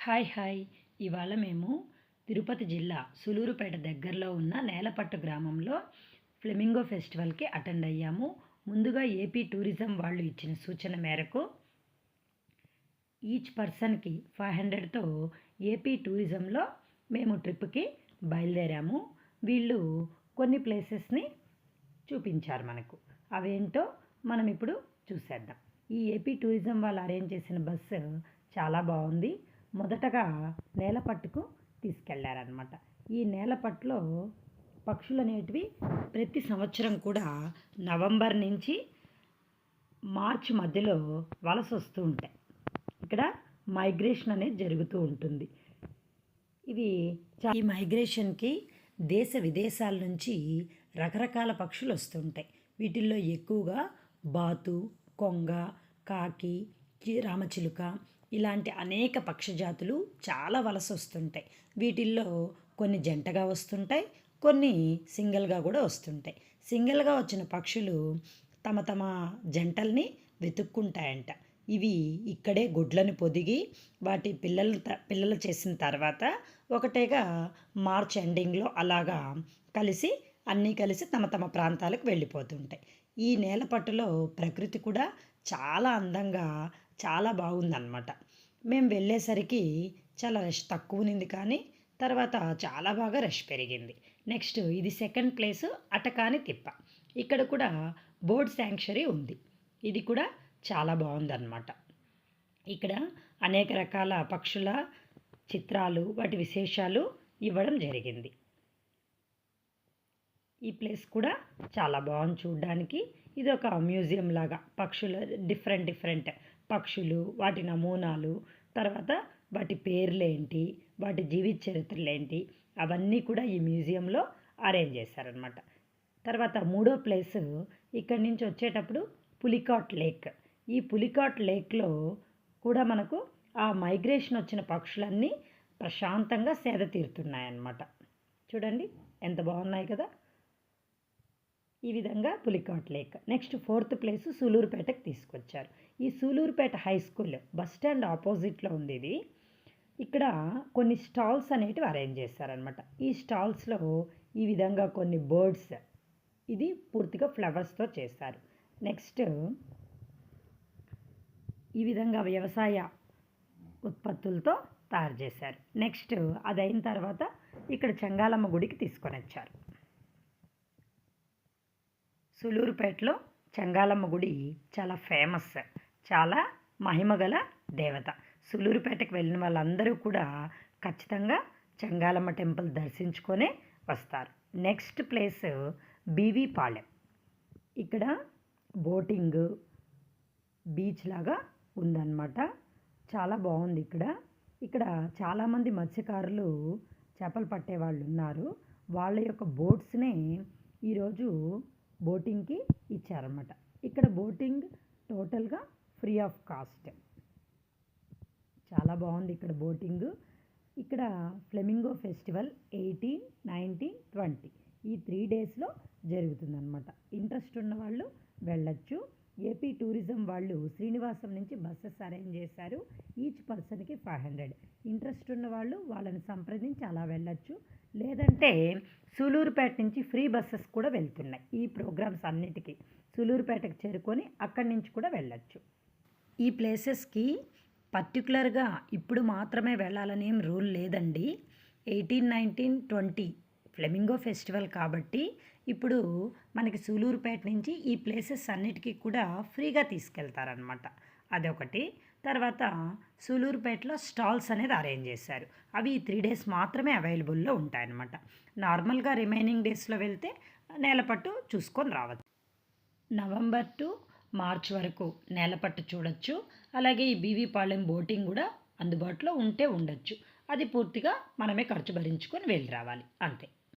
Hi ఇవాళ మేము తిరుపతి జిల్లా సులూరుపేట దగ్గరలో ఉన్న నేలపట్టు గ్రామంలో ఫ్లెమింగో ఫెస్టివల్కి అటెండ్ అయ్యాము. ముందుగా ఏపీ టూరిజం వాళ్ళు ఇచ్చిన సూచన మేరకు ఈచ్ పర్సన్కి 500తో ఏపీ టూరిజంలో మేము ట్రిప్కి బయలుదేరాము. వీళ్ళు కొన్ని ప్లేసెస్ని చూపించారు మనకు. అవేంటో మనం ఇప్పుడు చూసేద్దాం. ఈ ఏపీ టూరిజం వాళ్ళు అరేంజ్ చేసిన బస్సు చాలా బాగుంది. మొదటగా నేలపట్టుకు తీసుకెళ్లారనమాట. ఈ నేలపట్టులో పక్షులు అనేటివి ప్రతి సంవత్సరం కూడా నవంబర్ నుంచి మార్చి మధ్యలో వలస వస్తూ ఉంటాయి. ఇక్కడ మైగ్రేషన్ అనేది జరుగుతూ ఉంటుంది. ఈ మైగ్రేషన్కి దేశ విదేశాల నుంచి రకరకాల పక్షులు వస్తుంటాయి. వీటిల్లో ఎక్కువగా బాతు, కొంగ, కాకి, రామచిలుక ఇలాంటి అనేక పక్షి జాతులు చాలా వలస వస్తుంటాయి. వీటిల్లో కొన్ని జంటగా వస్తుంటాయి, కొన్ని సింగిల్గా కూడా వస్తుంటాయి. సింగిల్గా వచ్చిన పక్షులు తమ తమ జంటల్ని వెతుక్కుంటాయంట. ఇవి ఇక్కడే గుడ్లను పొదిగి వాటి పిల్లలు చేసిన తర్వాత ఒకటేగా మార్చ్ ఎండింగ్లో అలాగా అన్నీ కలిసి తమ తమ ప్రాంతాలకు వెళ్ళిపోతుంటాయి. ఈ నేలపట్టులో ప్రకృతి కూడా చాలా అందంగా చాలా బాగుందన్నమాట. మేము వెళ్ళేసరికి చాలా రష్ తక్కువ ఉంది, కానీ తర్వాత చాలా బాగా రష్ పెరిగింది. నెక్స్ట్ ఇది సెకండ్ ప్లేసు అటకాని తిప్ప. ఇక్కడ కూడా బోర్డ్ శాంక్చురీ ఉంది. ఇది కూడా చాలా బాగుందన్నమాట. ఇక్కడ అనేక రకాల పక్షుల చిత్రాలు వాటి విశేషాలు ఇవ్వడం జరిగింది. ఈ ప్లేస్ కూడా చాలా బాగుంది చూడడానికి. ఇది ఒక మ్యూజియం లాగా పక్షుల డిఫరెంట్ పక్షులు, వాటి నమూనాలు, తర్వాత వాటి పేర్లేంటి, వాటి జీవిత చరిత్రలేంటి అవన్నీ కూడా ఈ మ్యూజియంలో అరేంజ్ చేశారనమాట. తర్వాత మూడో ప్లేసు ఇక్కడి నుంచి వచ్చేటప్పుడు పులికాట్ లేక్. ఈ పులికాట్ లేక్లో కూడా మనకు ఆ మైగ్రేషన్ వచ్చిన పక్షులన్నీ ప్రశాంతంగా సేద తీరుతున్నాయన్నమాట. చూడండి ఎంత బాగున్నాయి కదా. ఈ విధంగా Pulicat lake. Next fourth place సూలూరుపేటకు తీసుకొచ్చారు. ఈ Sullurpeta high school bus stand ఆపోజిట్లో ఉంది ఇది. ఇక్కడ కొన్ని స్టాల్స్ అనేటివి అరేంజ్ చేశారనమాట. ఈ స్టాల్స్లో ఈ విధంగా కొన్ని బర్డ్స్, ఇది పూర్తిగా ఫ్లవర్స్తో చేశారు. నెక్స్ట్ ఈ విధంగా వ్యవసాయ ఉత్పత్తులతో తయారు చేశారు. నెక్స్ట్ అది అయిన తర్వాత ఇక్కడ చెంగాలమ్మ గుడికి తీసుకొని వచ్చారు. సూలూరుపేటలో చెంగాలమ్మ గుడి చాలా ఫేమస్, చాలా మహిమగల దేవత. సూలూరుపేటకు వెళ్ళిన వాళ్ళందరూ కూడా ఖచ్చితంగా చెంగాలమ్మ టెంపుల్ దర్శించుకొనే వస్తారు. Next place BV Palem. ఇక్కడ బోటింగ్ బీచ్ లాగా ఉందన్నమాట. చాలా బాగుంది. ఇక్కడ చాలామంది మత్స్యకారులు చేపలు పట్టేవాళ్ళు ఉన్నారు. వాళ్ళ యొక్క బోట్స్నే ఈరోజు బోటింగ్కి ఇచ్చారన్నమాట. ఇక్కడ బోటింగ్ టోటల్గా ఫ్రీ ఆఫ్ కాస్ట్. చాలా బాగుంది ఇక్కడ బోటింగ్. ఇక్కడ ఫ్లెమింగో ఫెస్టివల్ 18, 19, 20 ఈ 3 డేస్లో జరుగుతుందన్నమాట. ఇంట్రెస్ట్ ఉన్న వాళ్ళు వెళ్ళచ్చు. ఏపీ టూరిజం వాళ్ళు శ్రీనివాసం నుంచి బస్సెస్ అరేంజ్ చేశారు. ఈచ్ పర్సన్కి 500. ఇంట్రెస్ట్ ఉన్న వాళ్ళు వాళ్ళని సంప్రదించి అలా వెళ్ళచ్చు. లేదంటే సూలూరుపేట నుంచి ఫ్రీ బస్సెస్ కూడా వెళ్తున్నాయి. ఈ ప్రోగ్రామ్స్ అన్నిటికీ సూలూరుపేటకు చేరుకొని అక్కడి నుంచి కూడా వెళ్ళచ్చు. ఈ ప్లేసెస్కి పర్టికులర్గా ఇప్పుడు మాత్రమే వెళ్ళాలనేం రూల్ లేదండి. 18, 19, 20 ఫ్లెమింగో ఫెస్టివల్ కాబట్టి ఇప్పుడు మనకి సూలూరుపేట నుంచి ఈ ప్లేసెస్ అన్నిటికీ కూడా ఫ్రీగా తీసుకెళ్తారనమాట. అదొకటి. తర్వాత సూలూరుపేటలో స్టాల్స్ అనేది అరేంజ్ చేశారు. అవి 3 డేస్ మాత్రమే అవైలబుల్లో ఉంటాయన్నమాట. నార్మల్గా రిమైనింగ్ డేస్లో వెళ్తే నేలపట్టు చూసుకొని రావచ్చు. నవంబర్ టు మార్చ్ వరకు నేలపట్టు చూడొచ్చు. అలాగే ఈ బీవీ పాలెం బోటింగ్ కూడా అందుబాటులో ఉండొచ్చు. అది పూర్తిగా మనమే ఖర్చు భరించుకొని వెళ్ళి రావాలి అంతే.